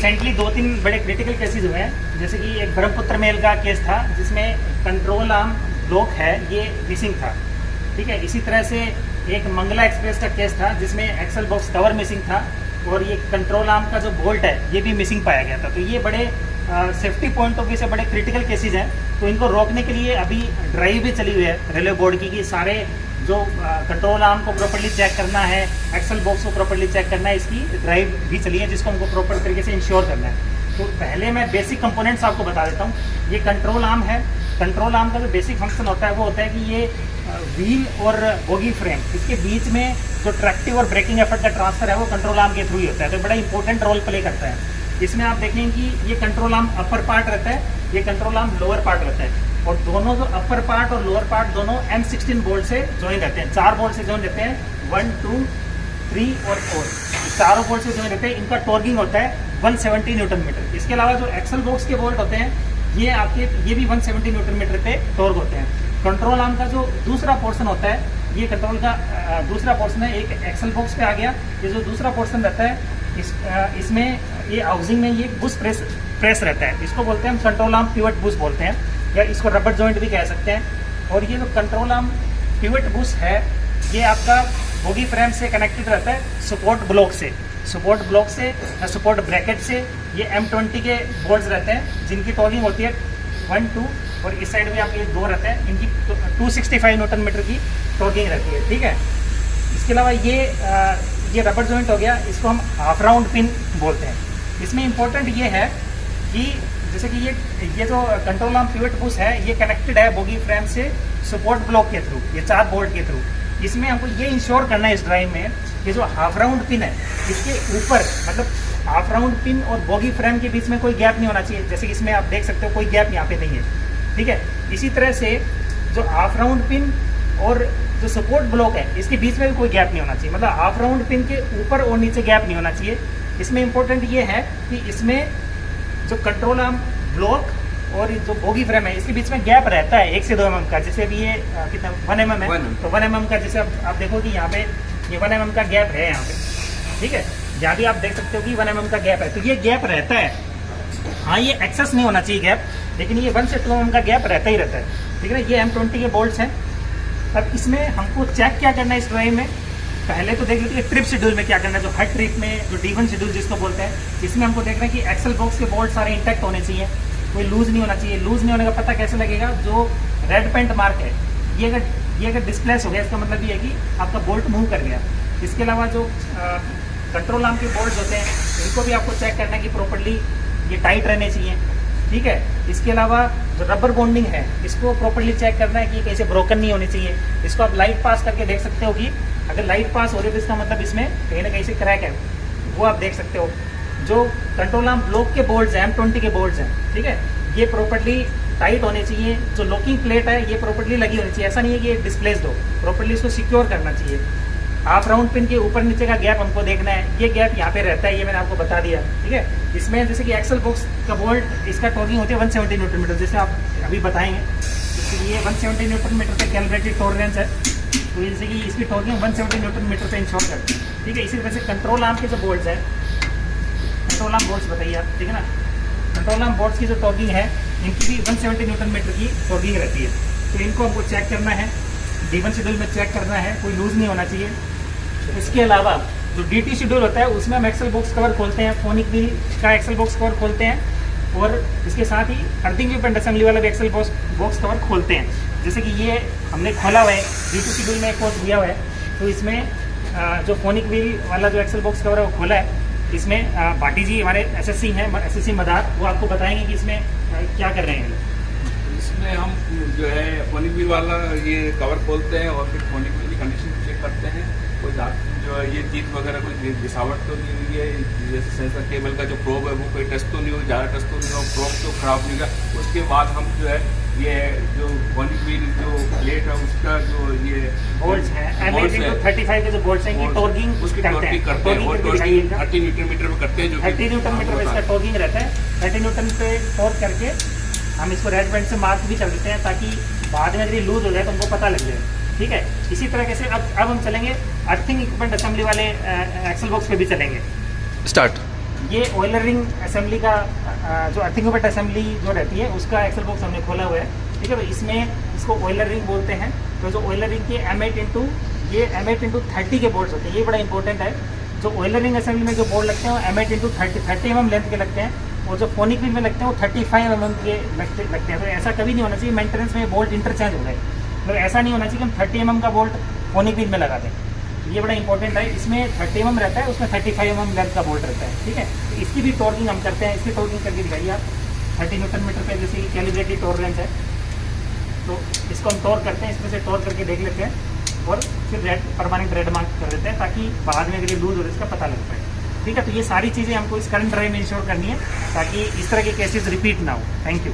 Recently 2-3 बड़े critical cases हुए हैं, जैसे कि एक ब्रह्मपुत्र मेल का केस था जिसमें कंट्रोल आर्म ब्लॉक है ये मिसिंग था। ठीक है, इसी तरह से एक मंगला एक्सप्रेस का केस था जिसमें एक्सल बॉक्स कवर मिसिंग था और ये कंट्रोल आर्म का जो बोल्ट है ये भी मिसिंग पाया गया था। तो ये बड़े सेफ्टी पॉइंट ऑफ व्यू से बड़े क्रिटिकल केसेस हैं। तो इनको रोकने के लिए अभी ड्राइव भी चली हुई है रेलवे बोर्ड की कि सारे जो कंट्रोल आर्म को प्रॉपर्ली चेक करना है, एक्सल बॉक्स को प्रॉपर्ली चेक करना है, इसकी ड्राइव भी चली है जिसको हमको प्रॉपर तरीके से इंश्योर करना है। तो पहले मैं बेसिक कंपोनेंट्स आपको बता देता हूँ। ये कंट्रोल आर्म है। कंट्रोल आर्म का जो बेसिक फंक्शन होता है वो होता है कि ये व्हील और बोगी फ्रेम, इसके बीच में जो ट्रैक्टिव और ब्रेकिंग एफर्ट का ट्रांसफर है वो कंट्रोल आर्म के थ्रू ही होता है। तो बड़ा इंपॉर्टेंट रोल प्ले करता है। इसमें आप देखेंगे कि ये कंट्रोल आर्म अपर पार्ट रहता है, ये कंट्रोल आर्म लोअर पार्ट रहता है और दोनों जो अपर पार्ट और लोअर पार्ट दोनों M16 बोल्ट से ज्वाइन रहते हैं। 4 बोल्ट से ज्वाइन रहते हैं, 1, 2, 3 और 4, चारों बोल्ट से ज्वाइन रहते हैं। इनका टॉर्किंग होता है 170 न्यूटन मीटर। इसके अलावा जो एक्सल बॉक्स के बोल्ट होते हैं ये भी 170 न्यूटन मीटर पे टॉर्क होते हैं। कंट्रोल आर्म का जो दूसरा पोर्शन होता है, ये कंट्रोल का दूसरा पोर्शन है, एक एक्सल बॉक्स पे आ गया। ये जो दूसरा पोर्शन रहता है इसमें ये हाउसिंग में ये बुश प्रेस रहता है, इसको बोलते हैं हम कंट्रोल आर्म पिवट बुश बोलते हैं, या इसको रबर जॉइंट भी कह सकते हैं। और ये जो कंट्रोल आर्म पिवट बुश है ये आपका बोगी फ्रेम से कनेक्टेड रहता है सपोर्ट ब्लॉक से, सपोर्ट ब्रैकेट से। ये M20 के बोल्ट्स रहते हैं जिनकी टॉर्किंग होती है 1, 2 और इस साइड में आप ये 2 रहते हैं, इनकी 265 न्यूटन मीटर की टॉर्किंग रहती है। ठीक है, इसके अलावा ये रबर जॉइंट हो गया, इसको हम हाफ राउंड पिन बोलते हैं। इसमें इंपॉर्टेंट ये है कि जैसे कि ये जो कंट्रोल आर्म पिवट बुश है ये कनेक्टेड है बोगी फ्रेम से सपोर्ट ब्लॉक के थ्रू, ये 4 बोल्ट के थ्रू। इसमें हमको ये इंश्योर करना है इस ड्राइव में कि जो हाफ राउंड पिन है इसके ऊपर, मतलब हाफ राउंड पिन और बोगी फ्रेम के बीच में कोई गैप नहीं होना चाहिए। जैसे कि इसमें आप देख सकते हो कोई गैप यहाँ पे नहीं है। ठीक है, इसी तरह से जो हाफ राउंड पिन और जो सपोर्ट ब्लॉक है इसके बीच में भी कोई गैप नहीं होना चाहिए, मतलब हाफ राउंड पिन के ऊपर और नीचे गैप नहीं होना चाहिए। इसमें इंपॉर्टेंट ये है कि इसमें जो कंट्रोल आर्म ब्लॉक और जो बोगी फ्रेम है इसके बीच में गैप रहता है 1 से 2 mm का। जैसे अभी ये कितना 1 mm है, तो 1 mm का, जैसे आप देखो कि यहाँ पे ये 1 mm का गैप है यहाँ पे। ठीक है, यहाँ भी आप देख सकते हो कि 1 mm का गैप है, तो ये गैप रहता है। हाँ, ये एक्सेस नहीं होना चाहिए गैप, लेकिन ये 1 से 2 mm का गैप रहता ही रहता है। ठीक है ना, ये M20 के बोल्ट्स हैं। अब इसमें हमको चेक क्या करना है इस ड्राइव में, पहले तो देख लेते हैं ट्रिप शेड्यूल में क्या करना है। जो हर ट्रिप में जो D1 शेड्यूल जिसको बोलते हैं, इसमें हमको देखना है कि एक्सल बॉक्स के बोल्ट सारे इंटैक्ट होने चाहिए, कोई लूज नहीं होना चाहिए। लूज नहीं होने का पता कैसे लगेगा, जो रेड पेंट मार्क है ये अगर डिस्प्लेस हो गया इसका मतलब ये है कि आपका बोल्ट मूव कर गया। इसके अलावा जो कंट्रोल आर्म के बोल्ट होते हैं इनको भी आपको चेक करना है कि प्रॉपर्ली ये टाइट रहने चाहिए। ठीक है, इसके अलावा जो रबर बॉन्डिंग है इसको प्रॉपर्ली चेक करना है कि कैसे ब्रोकन नहीं होनी चाहिए। इसको आप लाइट पास करके देख सकते हो कि अगर लाइट पास हो रही है तो इसका मतलब इसमें कहीं ना कहीं से क्रैक है, वो आप देख सकते हो। जो कंट्रोल आर्म ब्लॉक के बोल्ट्स हैं, M20 के बोल्ट्स हैं, ठीक है, ये प्रॉपर्ली टाइट होने चाहिए। जो लॉकिंग प्लेट है ये प्रॉपर्ली लगी होनी चाहिए, ऐसा नहीं है कि ये डिस्प्लेस्ड हो, प्रॉपर्ली इसको सिक्योर करना चाहिए। हाफ राउंड पिन के ऊपर नीचे का गैप हमको देखना है, ये गैप यहाँ पे रहता है, ये मैंने आपको बता दिया। ठीक है, इसमें जैसे कि एक्सल बॉक्स का बोल्ट इसका टॉर्किंग होती है 170 न्यूटन मीटर, जैसे आप अभी बताएंगे। तो ये 170 न्यूटन मीटर पे कैलिब्रेटेड टॉलरेंस है, तो जैसे कि इसकी टॉर्किंग 170 न्यूटन मीटर पे इंश्योर करते हैं। ठीक है, इसी तरह से कंट्रोल आर्म के जो बोल्ट्स हैं, कंट्रोल आर्म बोल्ट्स बताइए आप, ठीक है ना, कंट्रोल आर्म बोल्ट्स की जो टॉर्किंग है इनकी भी 170 न्यूटन मीटर की टॉर्किंग रहती है। तो इनको हमको चेक करना है, D1 शेड्यूल में चेक करना है, कोई लूज नहीं होना चाहिए। इसके अलावा जो DT शेड्यूल होता है उसमें हम एक्सल बॉक्स कवर खोलते हैं, फोनिक व्हील का एक्सल बॉक्स कवर खोलते हैं और इसके साथ ही अर्थिंग इक्विपमेंट असेंबली वाला भी एक्सल बॉक्स कवर खोलते हैं। जैसे कि ये हमने खोला हुआ है, D2 शेड्यूल में एक कोर्स दिया हुआ है, तो इसमें जो फोनिक व्हील वाला जो एक्सल बॉक्स कवर है वो खोला है। इसमें भाटी जी हमारे SSC हैं, SSC मदार, वो आपको बताएंगे कि इसमें क्या कर रहे हैं। इसमें हम जो है फोनिक व्हील वाला ये कवर खोलते हैं और फिर फोनिक व्हील की कंडीशन चेक करते हैं, कोई जो है ये चीज वगैरह कोई गिसावट तो नहीं हुई है, जैसे सेंसर केबल का जो प्रोब है वो कोई टच तो नहीं हो, ज़्यादा टच तो नहीं हो, प्रोब तो खराब नहीं हुआ। उसके बाद हम जो है ये जो फोनिक व्हील जो प्लेट है उसका जो ये बोल्ट्स हैं, 35 के जो बोल्ट्स हैं इनकी टॉर्किंग उसकी टॉर्किंग करते हैं, वो 30 न्यूटन मीटर में करते हैं, जो 30 न्यूटन मीटर में इसका टॉर्किंग रहता है। 30 न्यूटन पे टॉर्क करके हम इसको रेड बैंड से मार्क भी कर देते हैं ताकि बाद में अगर ये लूज हो जाए तो हमको पता लग जाए। ठीक है, इसी तरह से अब हम चलेंगे अर्थिंग इक्विपमेंट असेंबली वाले एक्सल बॉक्स पे भी चलेंगे। स्टार्ट। ये ऑयलर रिंग असेंबली का जो अर्थिंग वेट असेंबली जो रहती है उसका एक्सेल बॉक्स हमने खोला हुआ है, ठीक है। तो इसमें इसको ऑयलर रिंग बोलते हैं। तो जो ऑयलर रिंग के M8x30 के बोल्ट होते हैं, ये बड़ा इंपॉर्टेंट है। जो ऑयलर रिंग असेंबली में जो बोल्ट लगते हैं वो M8x30 mm लेंथ के लगते हैं, और जो फोनिक व्हील में लगते हैं वो 35 mm के लगते हैं। तो ऐसा कभी नहीं होना चाहिए मेंटेनेंस में बोल्ट इंटरचेंज हो गए, मतलब ऐसा नहीं होना चाहिए कि हम 30 mm का बोल्ट फोनिक व्हील में लगा दें। ये बड़ा इंपॉर्टेंट है। इसमें 30 mm रहता है, उसमें 35 mm लेंथ का बोल्ट रहता है, ठीक है। तो इसकी भी टॉर्किंग हम करते हैं, इसकी टॉर्किंग करके दिखाइए आप। 30 Nm पे जैसे कैलिब्रेटेड टॉर्क है, तो इसको हम टॉर्क करते हैं, इसमें से टॉर्क करके देख लेते हैं और फिर परमानेंट रेड मार्क कर देते हैं ताकि बाद में अगर लूज हो इसका पता लग पाए, ठीक है। तो ये सारी चीज़ें हमको इस करंट ड्राइव में इंश्योर करनी है ताकि इस तरह के केसेस रिपीट ना हो। Thank you.